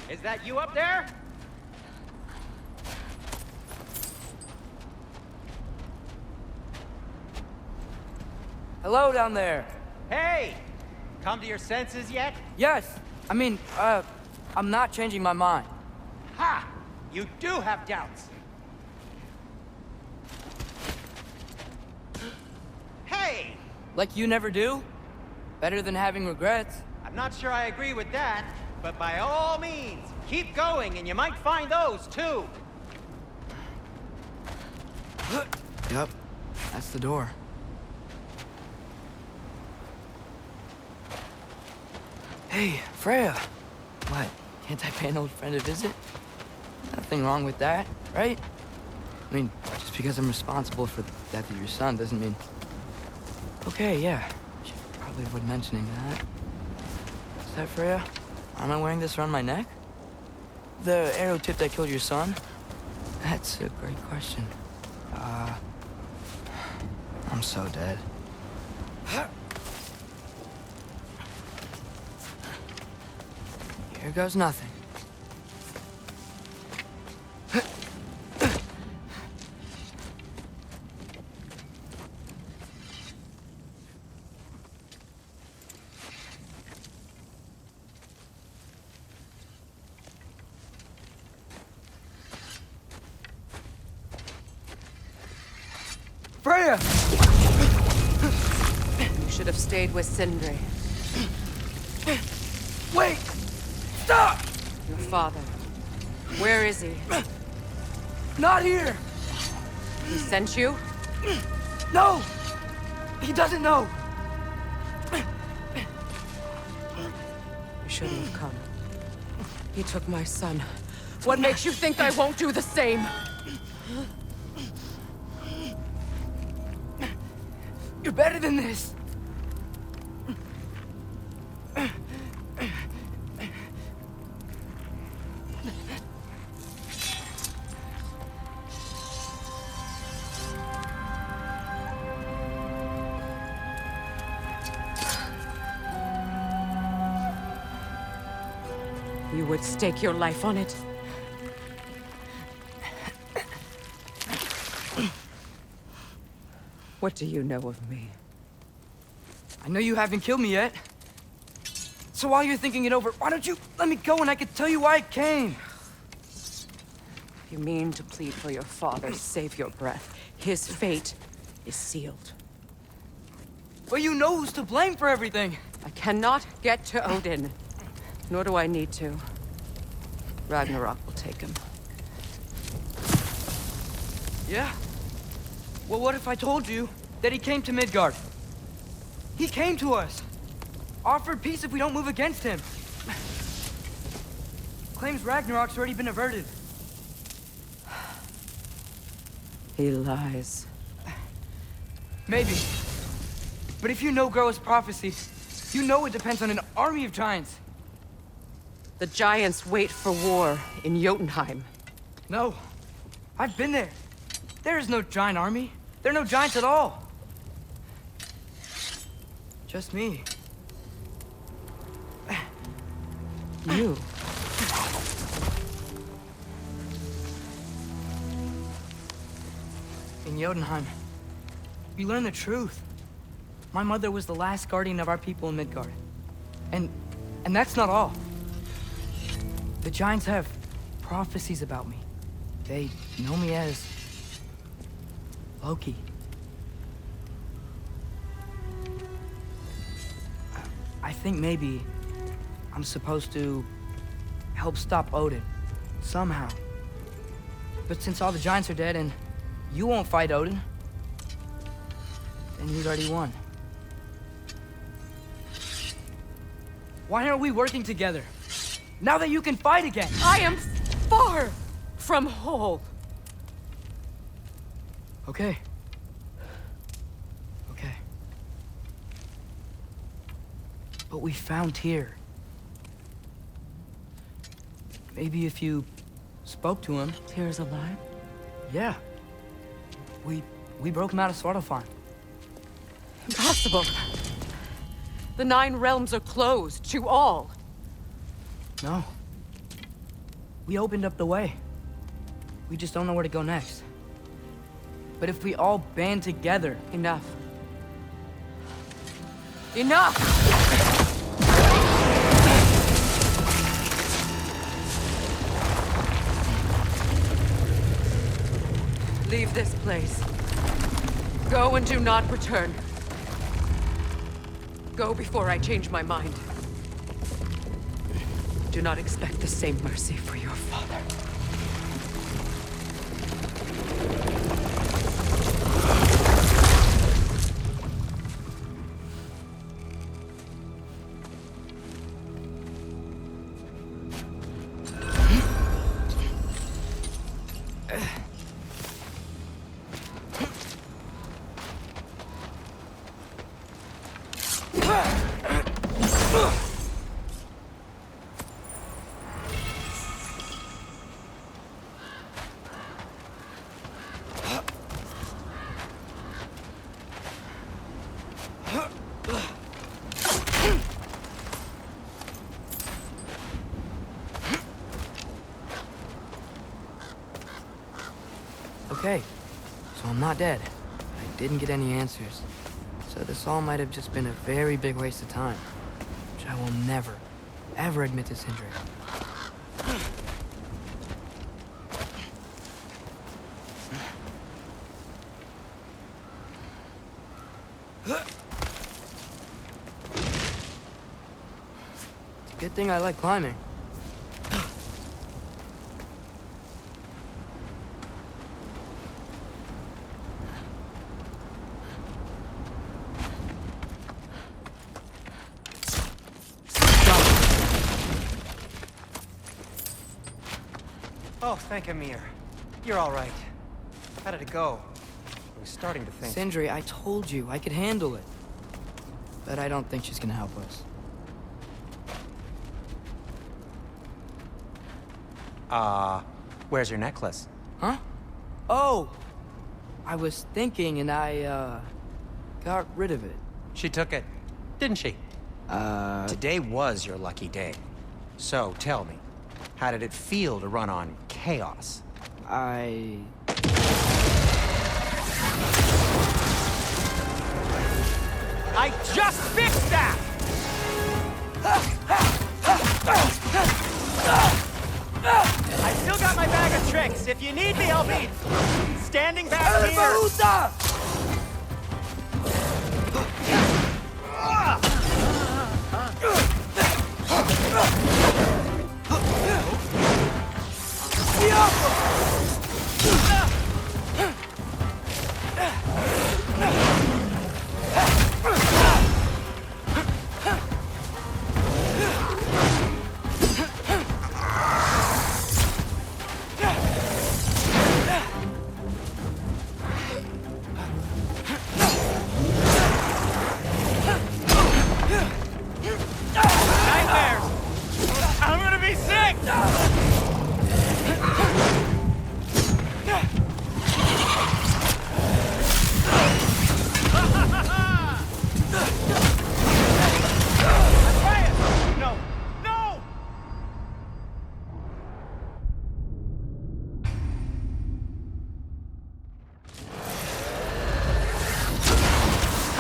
Is that you up there? Hello down there. Hey! Come to your senses yet? Yes. I mean, I'm not changing my mind. Ha! You do have doubts. Hey! Like you never do? Better than having regrets. I'm not sure I agree with that, but by all means, keep going and you might find those too. Yep. That's the door. Hey, Freya. What? Can't I pay an old friend a visit? Nothing wrong with that, right? I mean, just because I'm responsible for the death of your son doesn't mean... Okay, yeah. Should probably avoid mentioning that. Is that Freya? Am I wearing this around my neck? The arrow tip that killed your son? That's a great question. I'm so dead. Here goes nothing. Freya! You should have stayed with Sindri. Wait! Stop! Your father. Where is he? Not here! He sent you? No! He doesn't know! You shouldn't have come. He took my son. What makes you think I won't do the same? You're better than this! You would stake your life on it? What do you know of me? I know you haven't killed me yet. So while you're thinking it over, why don't you let me go and I can tell you why I came? You mean to plead for your father, save your breath. His fate is sealed. Well, you know who's to blame for everything. I cannot get to Odin. Nor do I need to. Ragnarok will take him. Yeah? Well, what if I told you that he came to Midgard? He came to us. Offered peace if we don't move against him. Claims Ragnarok's already been averted. He lies. Maybe. But if you know Groa's prophecy, you know it depends on an army of giants. The giants wait for war in Jotunheim. No. I've been there. There is no giant army. There are no giants at all. Just me. You? In Jotunheim, we learn the truth. My mother was the last guardian of our people in Midgard. And that's not all. The giants have prophecies about me. They know me as Loki. I think maybe I'm supposed to help stop Odin, somehow. But since all the giants are dead and you won't fight Odin, then he's already won. Why aren't we working together? Now that you can fight again! I am far from whole. Okay. Okay. But we found Tyr. Maybe if you spoke to him... Tyr's alive? Yeah. We broke him out of Svartalfheim. Impossible. The 9 realms are closed to all. No. We opened up the way. We just don't know where to go next. But if we all band together... Enough. Enough! Leave this place. Go and do not return. Go before I change my mind. Do not expect the same mercy for your father. Okay, so I'm not dead. I didn't get any answers. So this all might have just been a very big waste of time. Which I will never, ever admit to Sindri. It's a good thing I like climbing. Oh, thank Amir. You're all right. How did it go? I was starting to think... Sindri, I told you I could handle it. But I don't think she's gonna help us. Where's your necklace? Huh? Oh! I was thinking and I, got rid of it. She took it, didn't she? Today was your lucky day. So, tell me, how did it feel to run on chaos? I just fixed that! I still got my bag of tricks. If you need me, I'll be standing back here.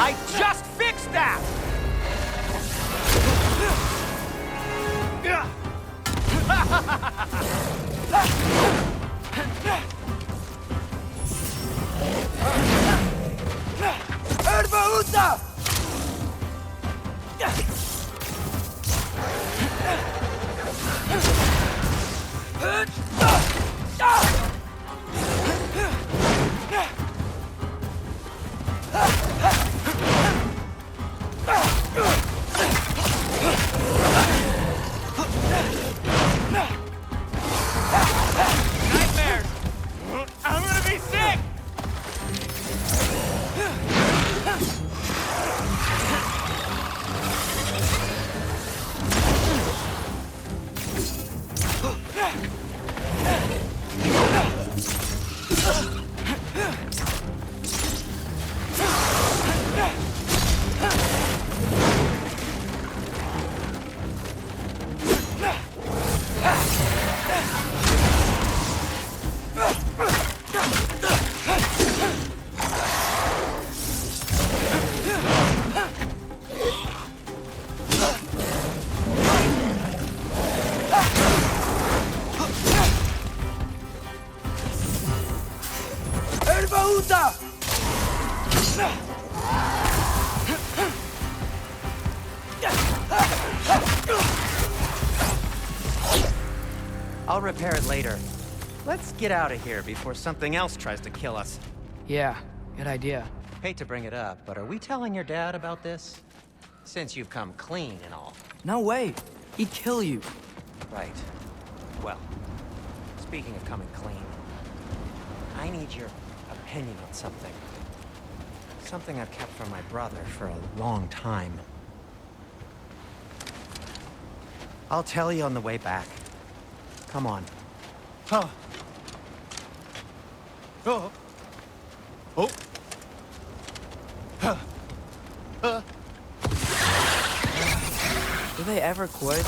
I just fixed that! Nightmares! I'm gonna be sick! I'll repair it later. Let's get out of here before something else tries to kill us. Yeah, good idea. Hate to bring it up, but are we telling your dad about this? Since you've come clean and all. No way. He'd kill you. Right. Well, speaking of coming clean, I need your opinion on something. Something I've kept from my brother for a long time. I'll tell you on the way back. Come on. Oh. Oh. Oh. Do they ever quit?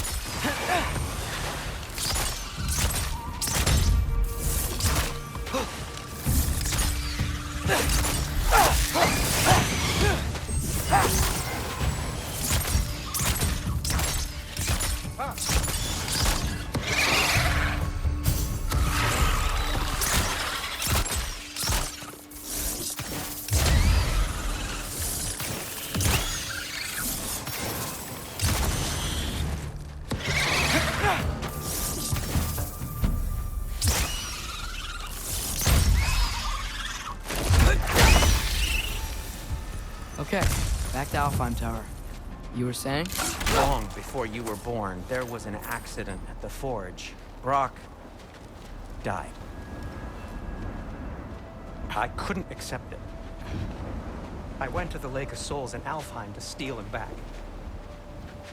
Okay, back to Alfheim Tower. You were saying? Long before you were born, there was an accident at the forge. Brock died. I couldn't accept it. I went to the Lake of Souls in Alfheim to steal him back.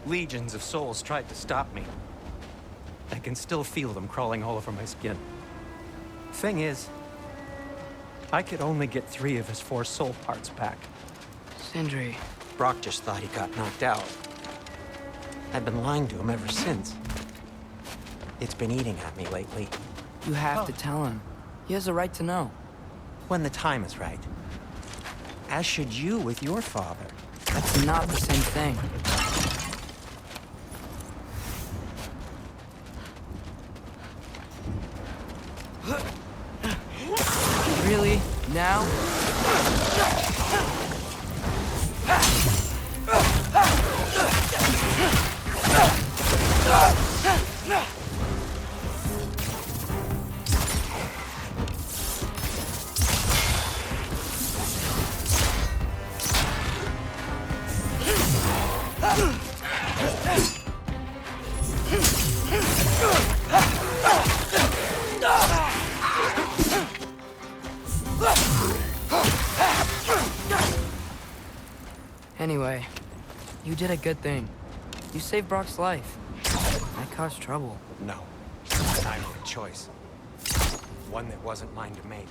Legions of souls tried to stop me. I can still feel them crawling all over my skin. Thing is, I could only get 3 of his 4 soul parts back. Sindri. Brock just thought he got knocked out. I've been lying to him ever since. It's been eating at me lately. You have to tell him. He has a right to know. When the time is right. As should you with your father. That's not the same thing. Really? Now? Anyway, you did a good thing. You saved Brock's life. I caused trouble. No. I made a choice. One that wasn't mine to make.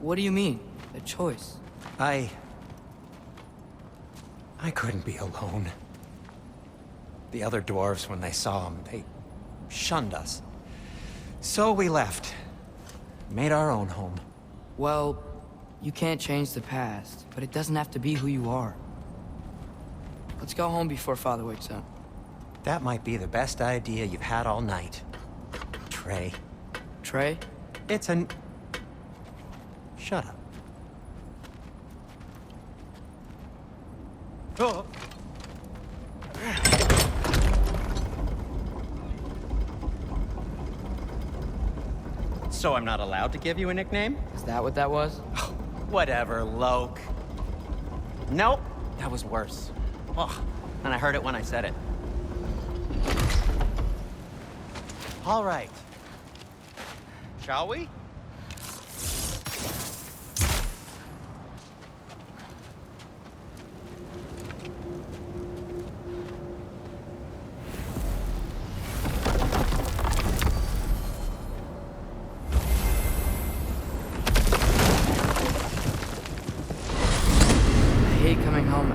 What do you mean? A choice? I couldn't be alone. The other dwarves, when they saw him, they shunned us. So we left. Made our own home. Well, you can't change the past, but it doesn't have to be who you are. Let's go home before Father wakes up. That might be the best idea you've had all night. Trey. Trey? It's an... Shut up. Oh. So I'm not allowed to give you a nickname? Is that what that was? Whatever, Loke. Nope, that was worse. Ugh, and I heard it when I said it. All right. Shall we?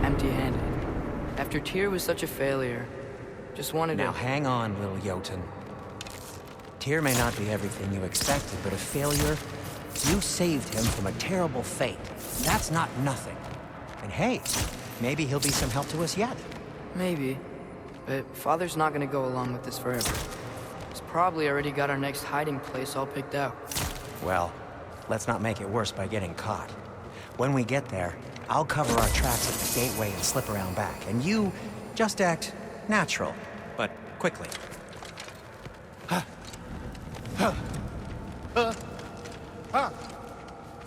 Empty-handed. After Tyr was such a failure, just wanted Now to... hang on, little Jotun. Tyr may not be everything you expected, but a failure You saved him from a terrible fate. That's not nothing. And hey, maybe he'll be some help to us yet. Maybe. But Father's not gonna go along with this forever. He's probably already got our next hiding place all picked out. Well, let's not make it worse by getting caught. When we get there, I'll cover our tracks at the gateway and slip around back. And you just act natural, but quickly. Oh.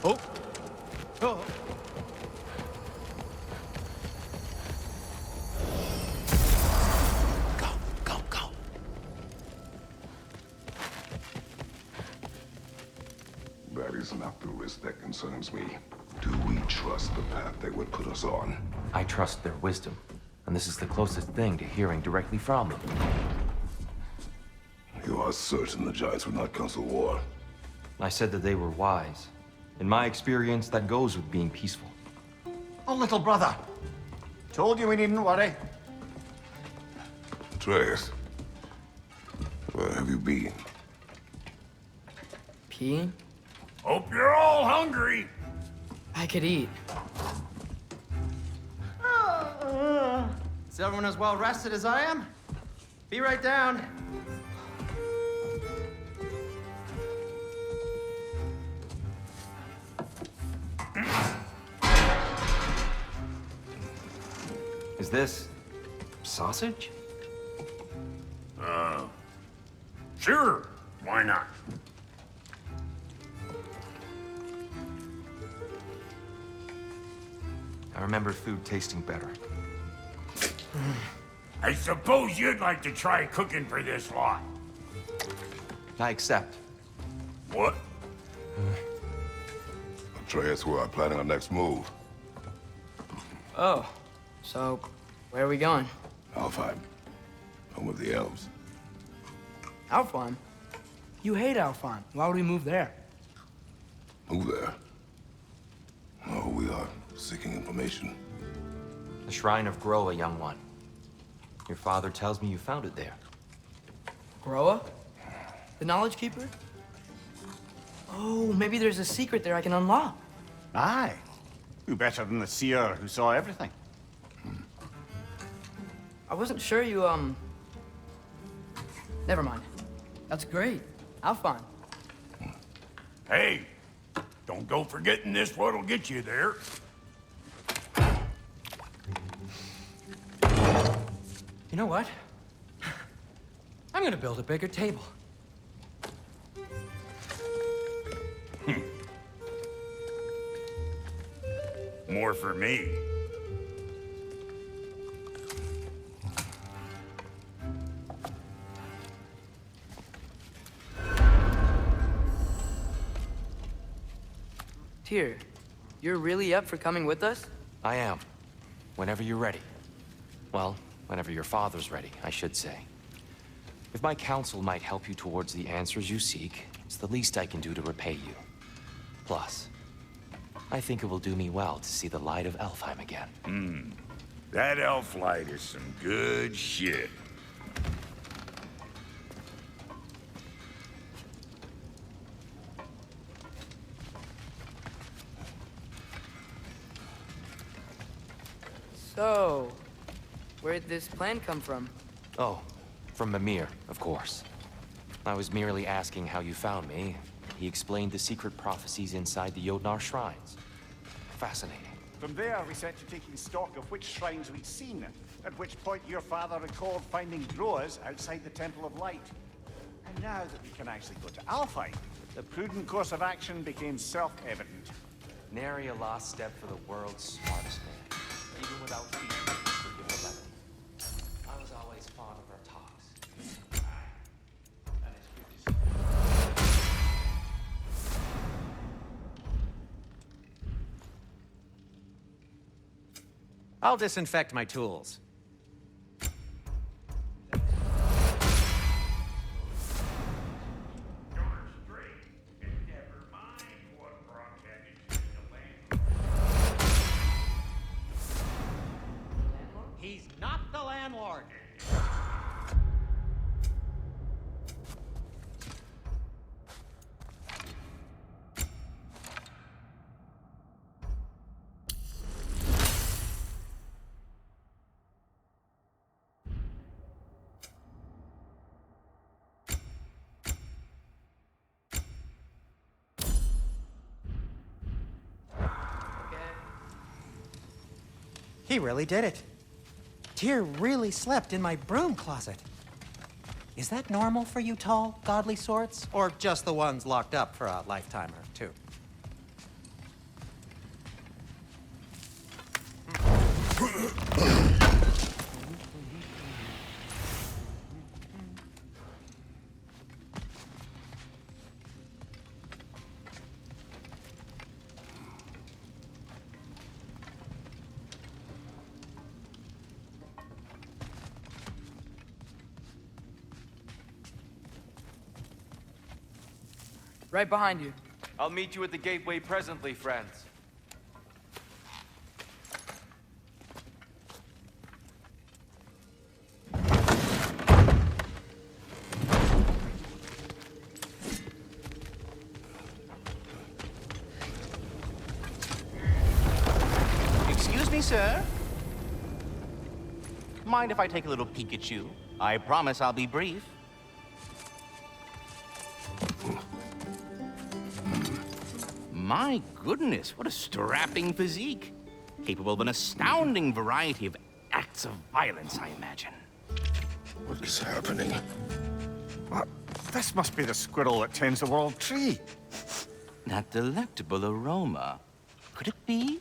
Oh. Go, go, go. That is not the risk that concerns me. Do we trust the path they would put us on? I trust their wisdom, and this is the closest thing to hearing directly from them. You are certain the Giants would not counsel war? I said that they were wise. In my experience, that goes with being peaceful. Oh, little brother. Told you we needn't worry. Atreus, where have you been? Peeing? Hope you're all hungry. I could eat. Is everyone as well rested as I am? Be right down. Is this sausage? Sure, why not? I remember food tasting better. I suppose you'd like to try cooking for this lot. I accept. What? Atreus, we are planning our next move. Oh, so where are we going? Alfheim, home of the elves. Alfheim? You hate Alfheim. Why would we move there? Move there? Oh, we are seeking information. The Shrine of Groa, young one. Your father tells me you found it there. Groa? The Knowledge Keeper? Oh, maybe there's a secret there I can unlock. Aye. Who better than the seer who saw everything? I wasn't sure you, Never mind. That's great. Alfheim. Hey, don't go forgetting this what'll get you there. You know what? I'm gonna build a bigger table. More for me. Tyr, you're really up for coming with us? I am. Whenever you're ready. Well, whenever your father's ready, I should say. If my counsel might help you towards the answers you seek, it's the least I can do to repay you. Plus, I think it will do me well to see the light of Alfheim again. That elf light is some good shit. So, where'd this plan come from? Oh, from Mimir, of course. I was merely asking how you found me. He explained the secret prophecies inside the Jotnar shrines. Fascinating. From there, we set to taking stock of which shrines we'd seen, at which point your father recalled finding Groas outside the Temple of Light. And now that we can actually go to Alfheim, the prudent course of action became self-evident. Nary a lost step for the world's smartest man. Even without feet, forgive the letter. I was always fond of our talks. And it's good to see. I'll disinfect my tools. He's not the landlord. He really did it. Tyr really slept in my broom closet. Is that normal for you tall, godly sorts? Or just the ones locked up for a lifetime or two? Right behind you. I'll meet you at the gateway presently, friends. Excuse me, sir. Mind if I take a little peek at you? I promise I'll be brief. My goodness, what a strapping physique. Capable of an astounding variety of acts of violence, I imagine. What is happening? This must be the squirrel that tends the world tree. That delectable aroma. Could it be?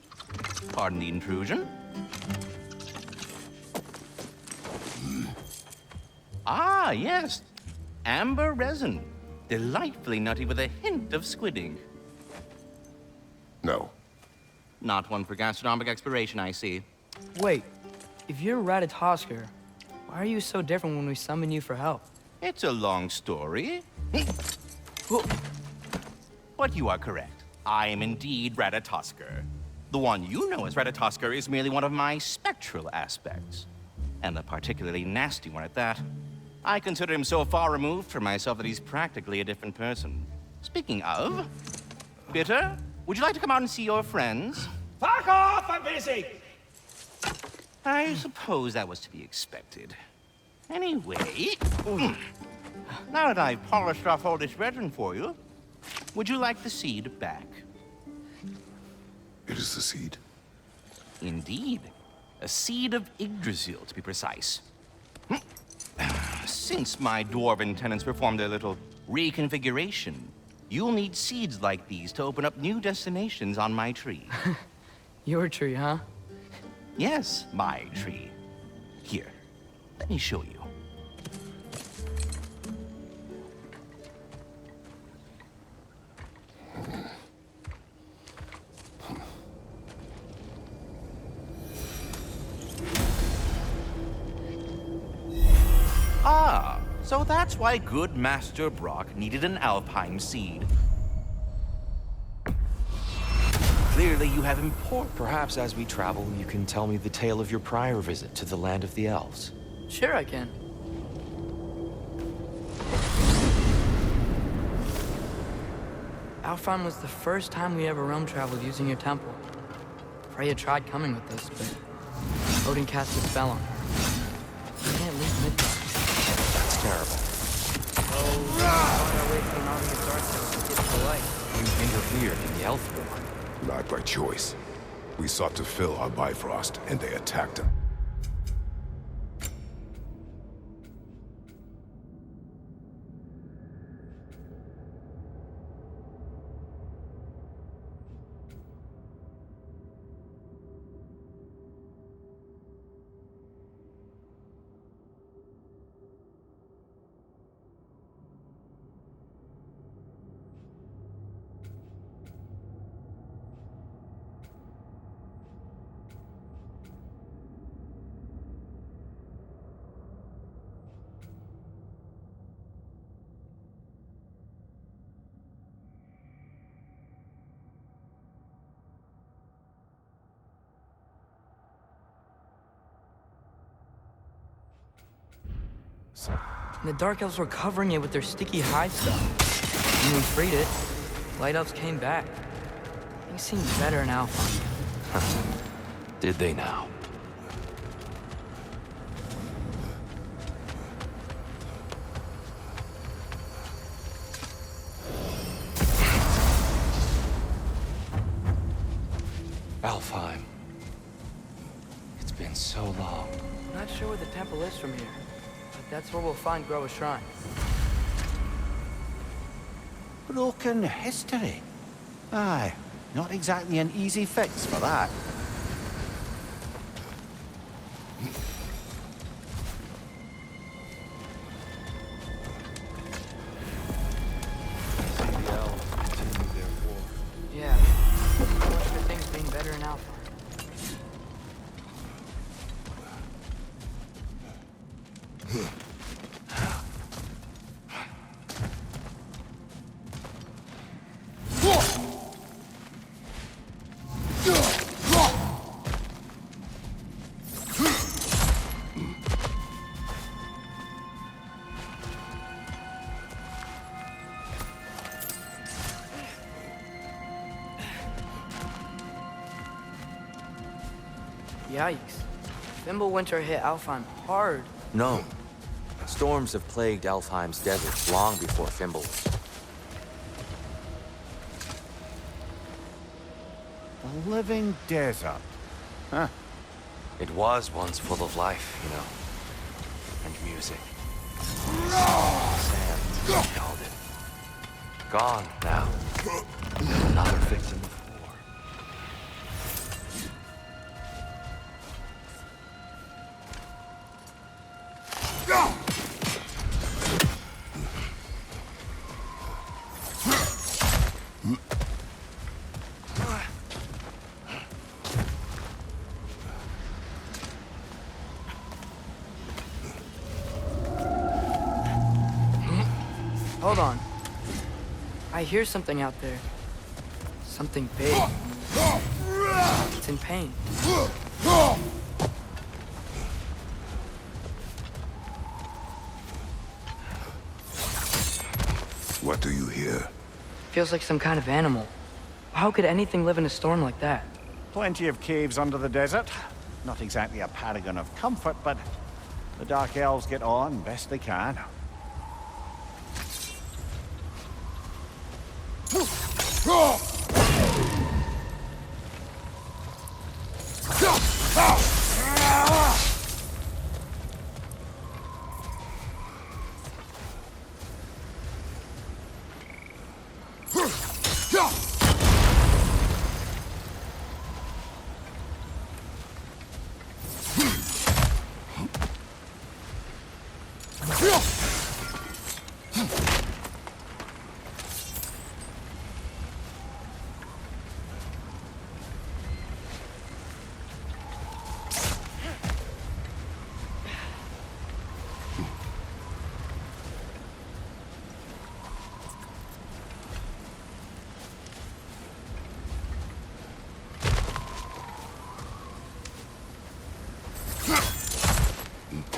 Pardon the intrusion. Ah, yes. Amber resin. Delightfully nutty with a hint of squid ink. No. Not one for gastronomic exploration, I see. Wait, if you're Ratatoskr, why are you so different when we summon you for help? It's a long story. But you are correct. I am indeed Ratatoskr. The one you know as Ratatoskr is merely one of my spectral aspects. And a particularly nasty one at that. I consider him so far removed from myself that he's practically a different person. Speaking of, Bitter, would you like to come out and see your friends? Fuck off! I'm busy! I suppose that was to be expected. Anyway, now that I've polished off all this resin for you, would you like the seed back? It is the seed. Indeed. A seed of Yggdrasil, to be precise. Since my dwarven tenants performed a little reconfiguration, you'll need seeds like these to open up new destinations on my tree. Your tree, huh? Yes, my tree. Here, let me show you. Ah, so that's why good Master Brock needed an Alpine seed. Clearly you have important... Perhaps as we travel, you can tell me the tale of your prior visit to the land of the elves. Sure I can. Alfheim was the first time we ever realm traveled using your temple. Freya tried coming with us, but Odin cast a spell on her. We can't leave Midgard. That's terrible. Oh, we found our way through an army of dark elves to get to the light. You interfered in the elf war. Not by choice. We sought to fill our Bifrost, and they attacked him. And the Dark Elves were covering it with their sticky hide stuff. When we freed it, Light Elves came back. Things seemed better in Alpha. Did they now? Alfheim. It's been so long. I'm not sure where the temple is from here, but that's where we'll find Groa's shrine. Broken history. Aye, not exactly an easy fix for that. Yeah. So much for things being better in Alpha. Yikes. Fimbulwinter hit Alfheim hard. No. Storms have plagued Alfheim's deserts long before Fimble. A living desert. Huh. It was once full of life, you know. And music. Sand, they called it. Gone now. Another victim of war. Hold on. I hear something out there. Something big. It's in pain. What do you hear? Feels like some kind of animal. How could anything live in a storm like that? Plenty of caves under the desert. Not exactly a paragon of comfort, but the Dark Elves get on best they can.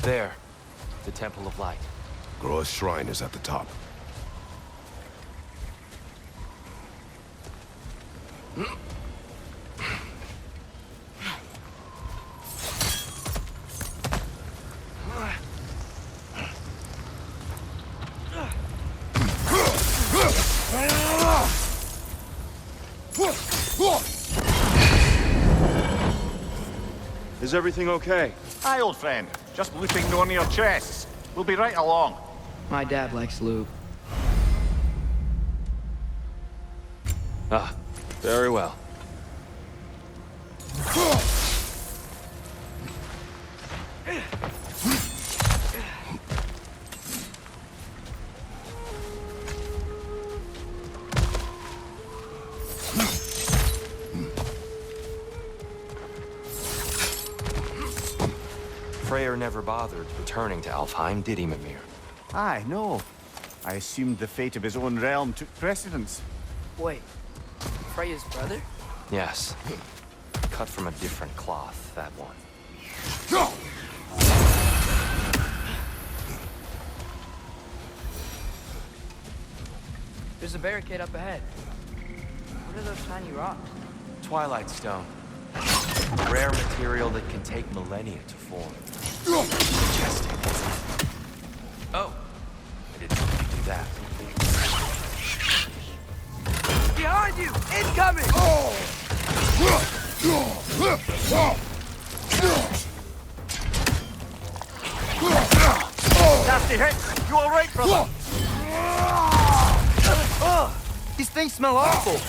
There. The Temple of Light. Groa's shrine is at the top. Is everything okay? Hi, old friend. Just looting one of your chests. We'll be right along. My dad likes lube. Ah, very well. Freyr never bothered returning to Alfheim, did he, Mimir? Aye, no. I assumed the fate of his own realm took precedence. Wait, Freya's brother? Yes. Cut from a different cloth, that one. There's a barricade up ahead. What are those tiny rocks? Twilight Stone. Rare material that can take millennia to form. Majestic, isn't it? Oh, I didn't know you could do that. Behind you! Incoming! Pretty hit! You alright, brother? These things smell awful!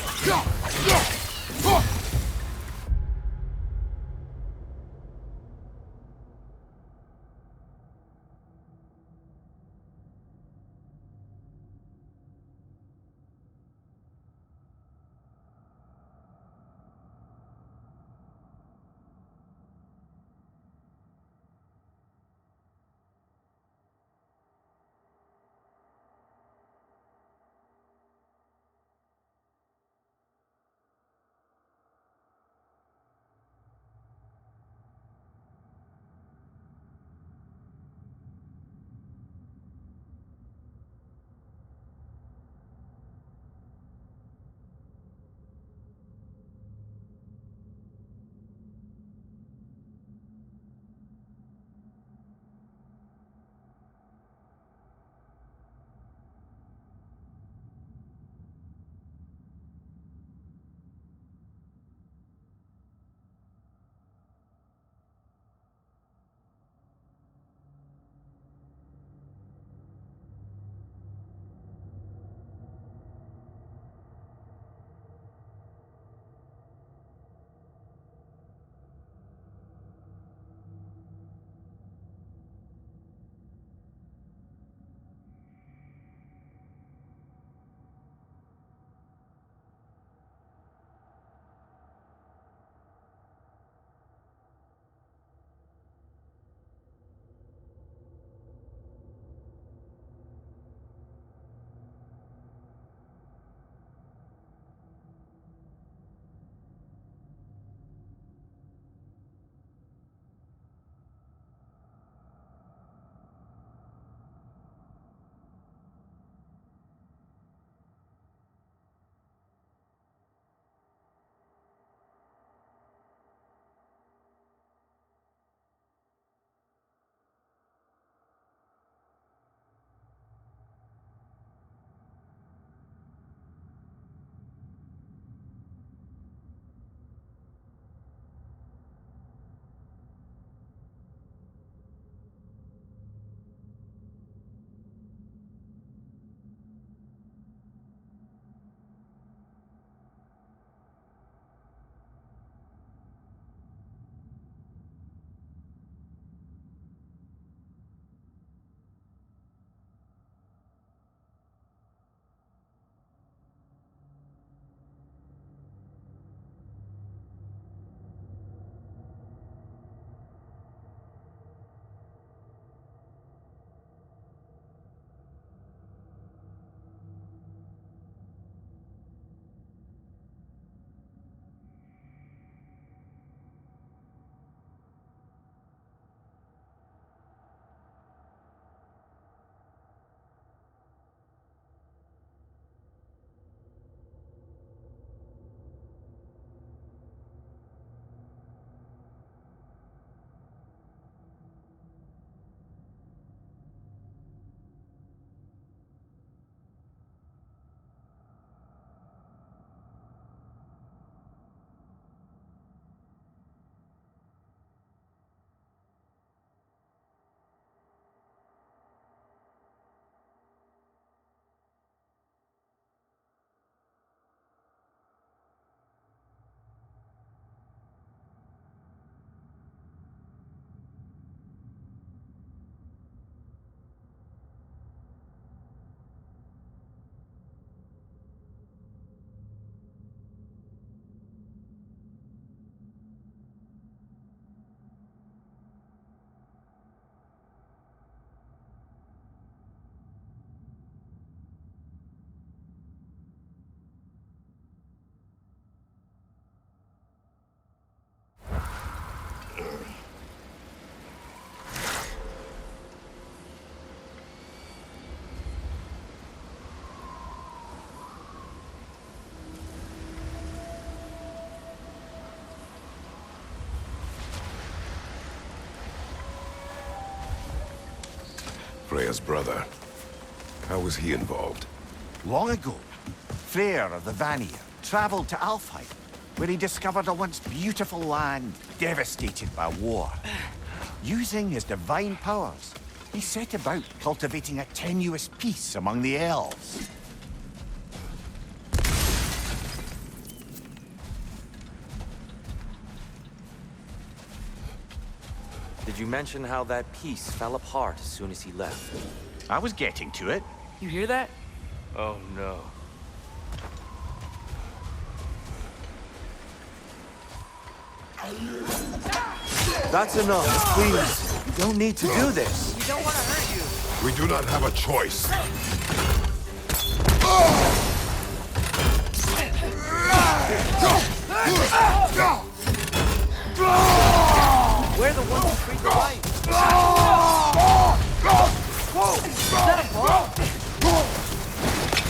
Freya's brother. How was he involved? Long ago, Freyr of the Vanir traveled to Alfheim, where he discovered a once beautiful land devastated by war. Using his divine powers, He set about cultivating a tenuous peace among the elves. Did you mention how that peace fell apart as soon as he left? I was getting to it. You hear that? Oh no. That's enough, please. You don't need to do this. We don't want to hurt you. We do not have a choice. We're the ones who treat the light. Whoa! Is that a ball?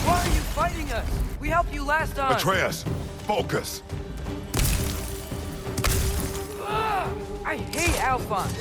Why are you fighting us? We helped you last time. Atreus, focus. I hate Alphonse.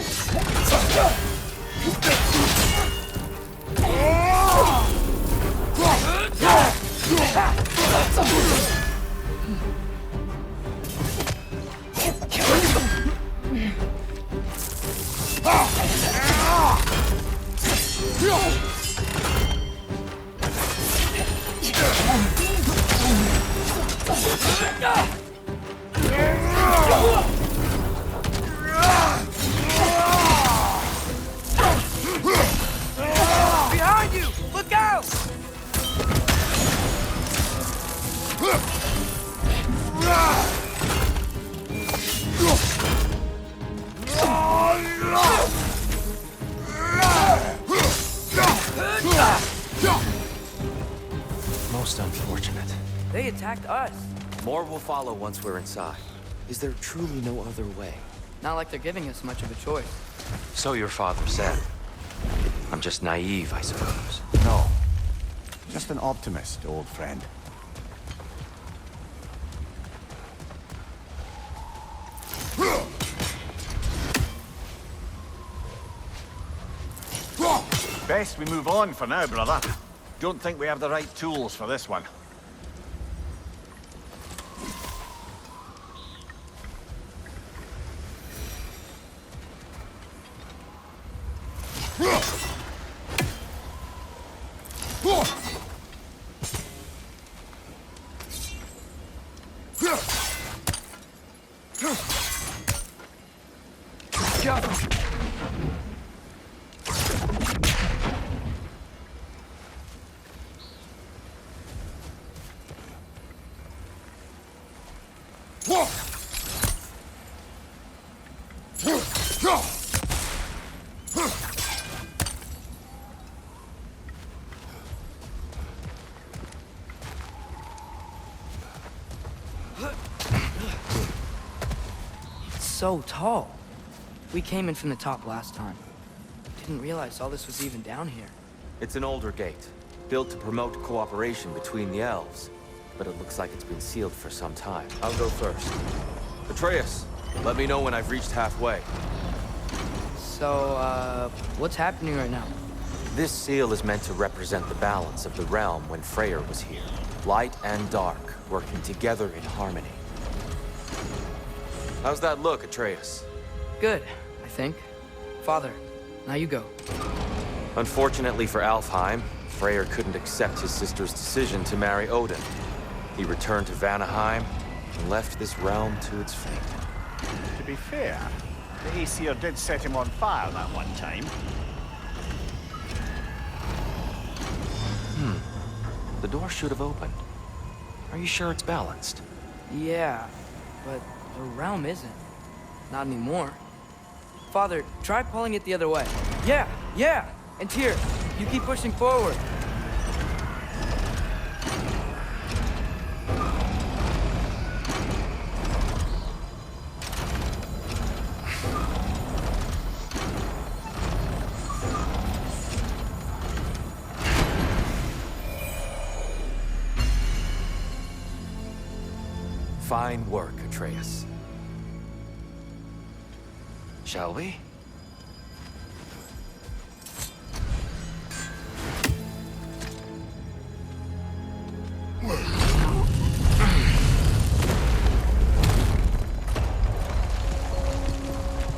Behind you! Look out! Most unfortunate. They attacked us. More will follow once we're inside. Is there truly no other way? Not like they're giving us much of a choice. So your father said. I'm just naive, I suppose. No. Just an optimist, old friend. Best we move on for now, brother. Don't think we have the right tools for this one. So tall. We came in from the top last time. Didn't realize all this was even down here. It's an older gate, built to promote cooperation between the elves. But it looks like it's been sealed for some time. I'll go first. Atreus, let me know when I've reached halfway. So, what's happening right now? This seal is meant to represent the balance of the realm when Freyr was here. Light and dark, working together in harmony. How's that look, Atreus? Good, I think. Father, now you go. Unfortunately for Alfheim, Freyr couldn't accept his sister's decision to marry Odin. He returned to Vanaheim and left this realm to its fate. To be fair, the Aesir did set him on fire that one time. The door should have opened. Are you sure it's balanced? Yeah, but the realm isn't. Not anymore. Father, try pulling it the other way. Yeah! And Tyr, you keep pushing forward. Fine work, Atreus. Shall we?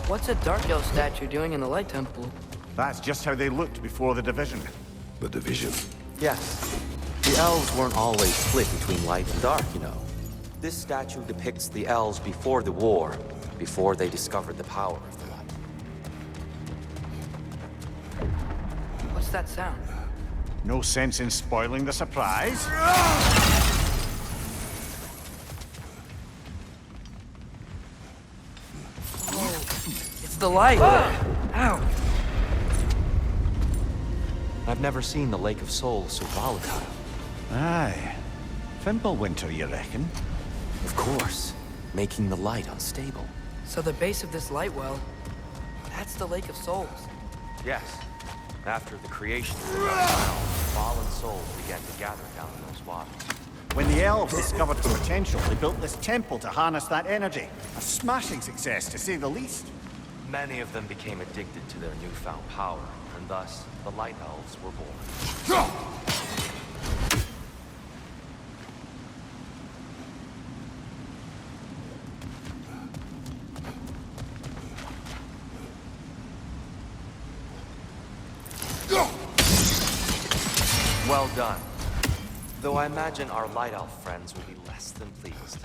What's a Dark Elf statue doing in the Light Temple? That's just how they looked before the division. The division. Yes. The elves weren't always split between light and dark, you know. This statue depicts the elves before the war, before they discovered the power of the light. What's that sound? No sense in spoiling the surprise. It's the light! Ow! I've never seen the Lake of Souls so volatile. Aye. Fimbulwinter, you reckon? Of course, making the light unstable. So the base of this light well, that's the Lake of Souls. Yes. After the creation of the realm, fallen souls began to gather down in those waters. When the elves discovered the potential, they built this temple to harness that energy. A smashing success, to say the least. Many of them became addicted to their newfound power, and thus, the Light Elves were born. Well done. Though I imagine our Light Elf friends will be less than pleased.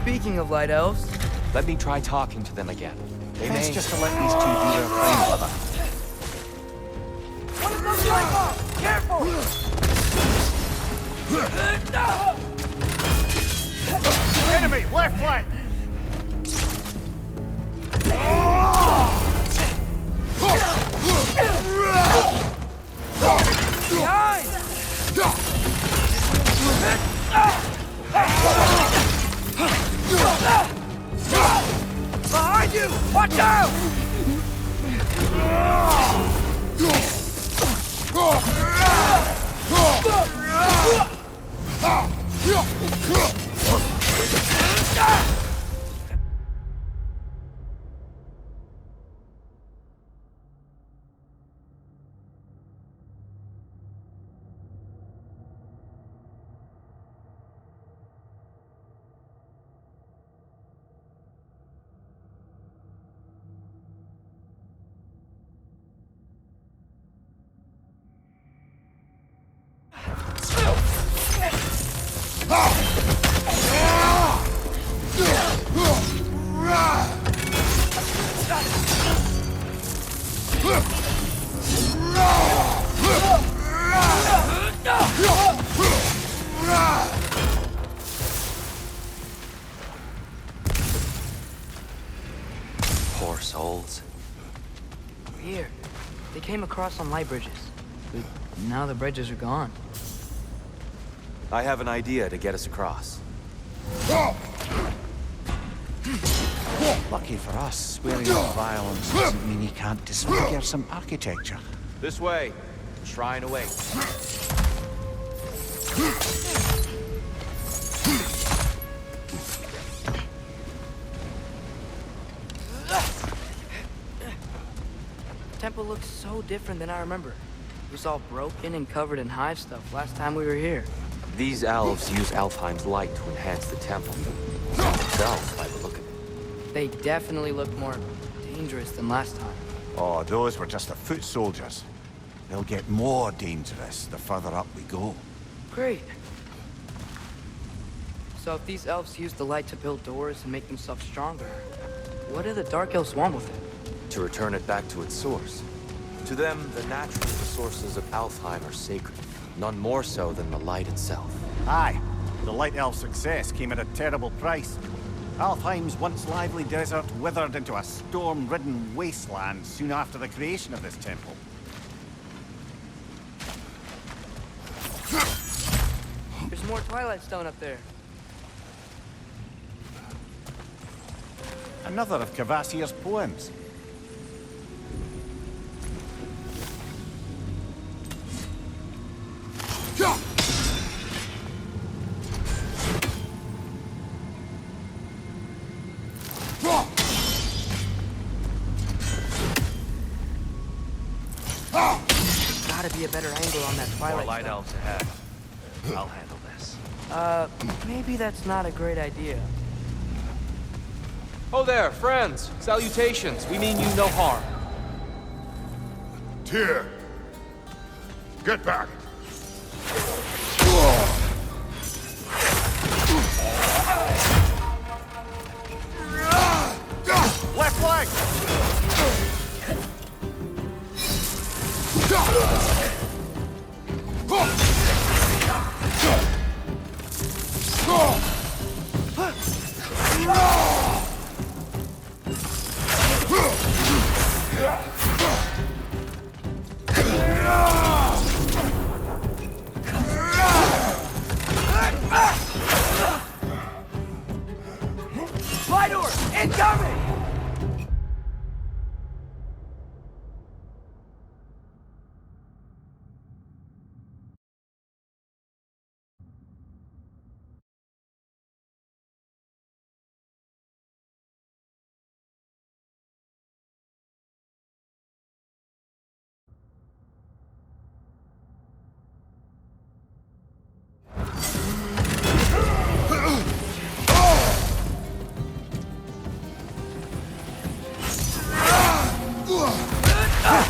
Speaking of light elves, Let me try talking to them again. They Best may... just to let these two do their thing, brother. what is those like? Careful! Enemy, left flank! Behind! Behind you! Watch out! Poor souls. Here, they came across on light bridges. But now the bridges are gone. I have an idea to get us across. Lucky for us, swearing off violence doesn't mean you can't disfigure some architecture. This way. Shrine awaits. The temple looks so different than I remember. It was all broken and covered in hive stuff last time we were here. These elves use Alfheim's light to enhance the temple. Themselves, by the look of it. They definitely look more dangerous than last time. Oh, those were just the foot soldiers. They'll get more dangerous the further up we go. Great. So if these elves use the light to build doors and make themselves stronger, what do the Dark Elves want with it? To return it back to its source. To them, the natural resources of Alfheim are sacred. None more so than the light itself. Aye, the Light Elf success came at a terrible price. Alfheim's once lively desert withered into a storm-ridden wasteland soon after the creation of this temple. There's more Twilight Stone up there. Another of Kvasir's poems. Gotta be a better angle on that Twilight More light Stone. elves ahead. I'll handle this. Maybe that's not a great idea. Oh there, friends. Salutations. We mean you no harm. Tyr! Get back! Left leg! Lidor, incoming!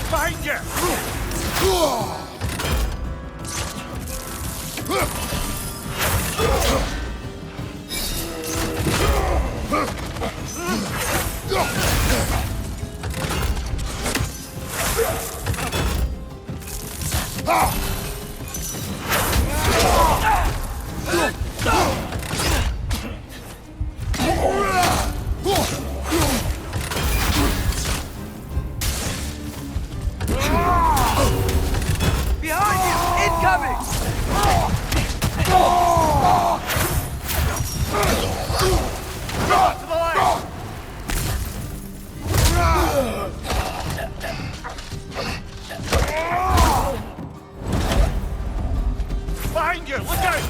Behind you! Behind you! Incoming! To the left! Behind you! Look out!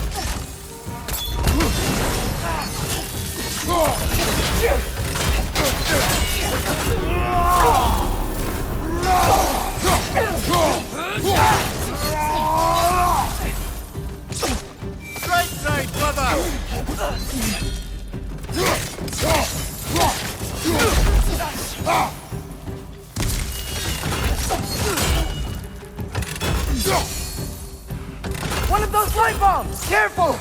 Right side, brother! One of those light bombs! Careful!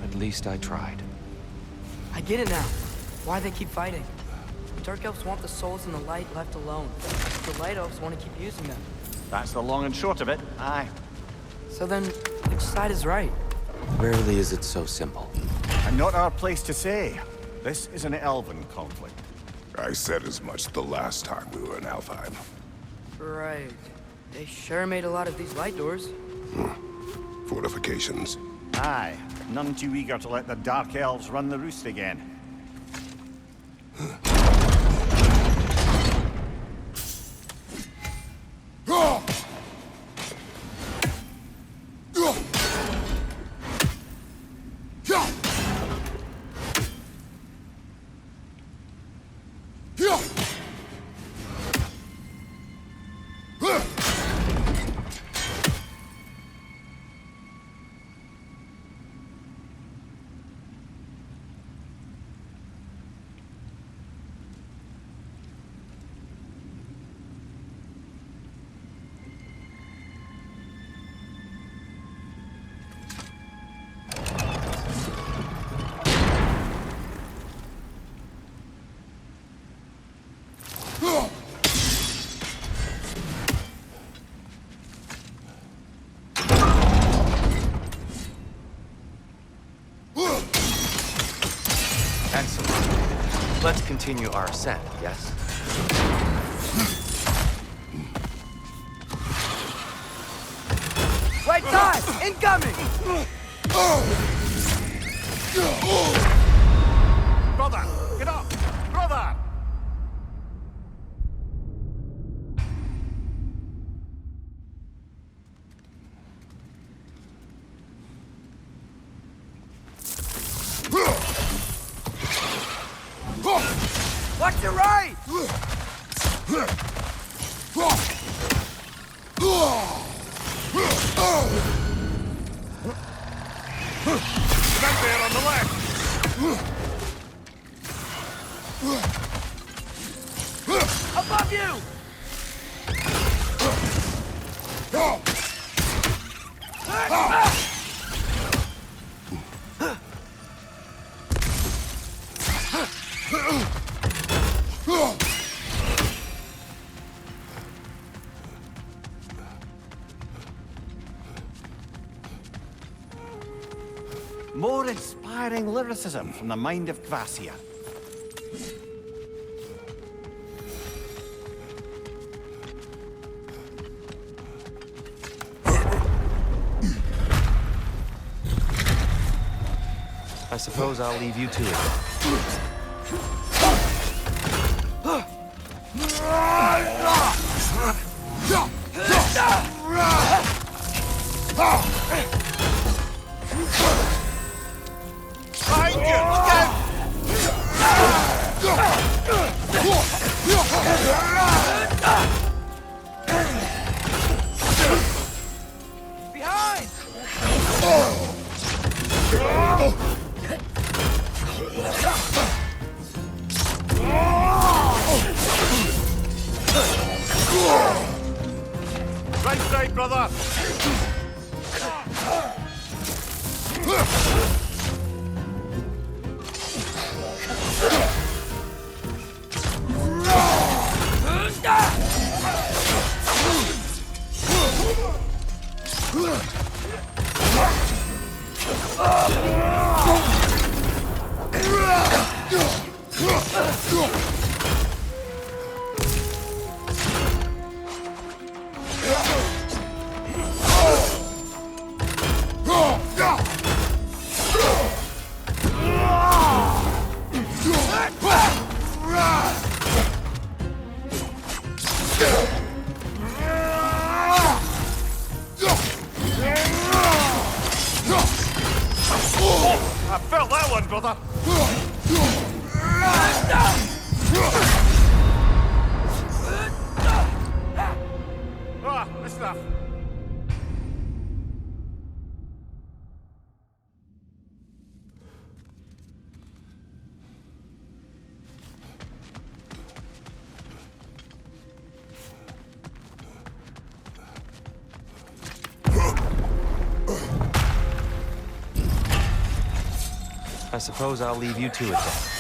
At least I tried. I get it now. Why they keep fighting. The Dark Elves want the souls in the light left alone. The Light Elves want to keep using them. That's the long and short of it. Aye. So then, which side is right? Rarely is it so simple. And not our place to say. This is an elven conflict. I said as much the last time we were in Alfheim. Right. They sure made a lot of these light doors. Fortifications. Aye. None too eager to let the Dark Elves run the roost again. Excellent. Let's continue our ascent, yes? Incoming! Brother, get up! Brother! Watch your right! Men there on the left! Above you! More inspiring lyricism from the mind of Kvasir. I suppose I'll leave you to it. Behind you! Look out! Behind! Right side, brother! I felt that one, brother! Ah, that's enough. I suppose I'll leave you to it then.